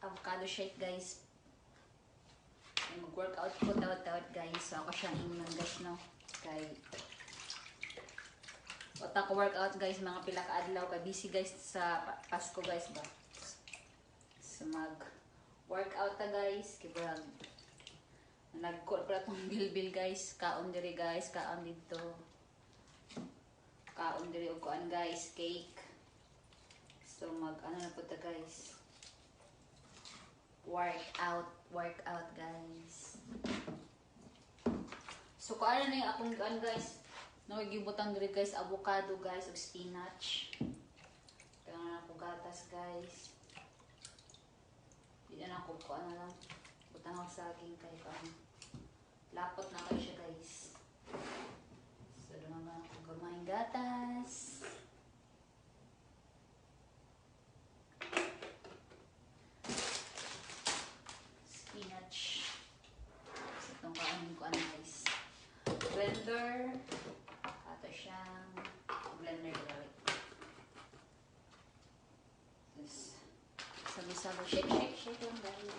avocado shake guys. Mag-workout ko tawad guys. So ako siyang inuman guys no. Kay wata ko workout guys mga pila ka adlaw kay busy guys sa Pasko guys ba. So mag-workout ta guys. Kaya nag-call pala tong bilbil guys. Kaon diri guys. Kaon dito. Kaon diri og kuan guys. Cake. So ano na po ta guys. Workout guys. So kung ano na yung akong gaan guys, nagigibutang diri guys, avocado guys, o spinach. Kaya na ako gatas guys. Hindi na ako kung ano lang. Butang ako saging kayo kung lapot na kayo siya guys. So doon na ako gamahin gatas. Spinach. So itong kainin ko ano guys. Blender. Ato siyang blender gawin. Sabi-sabi. Shake lang guys.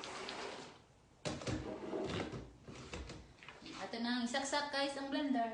Ato na isaksak guys ang blender.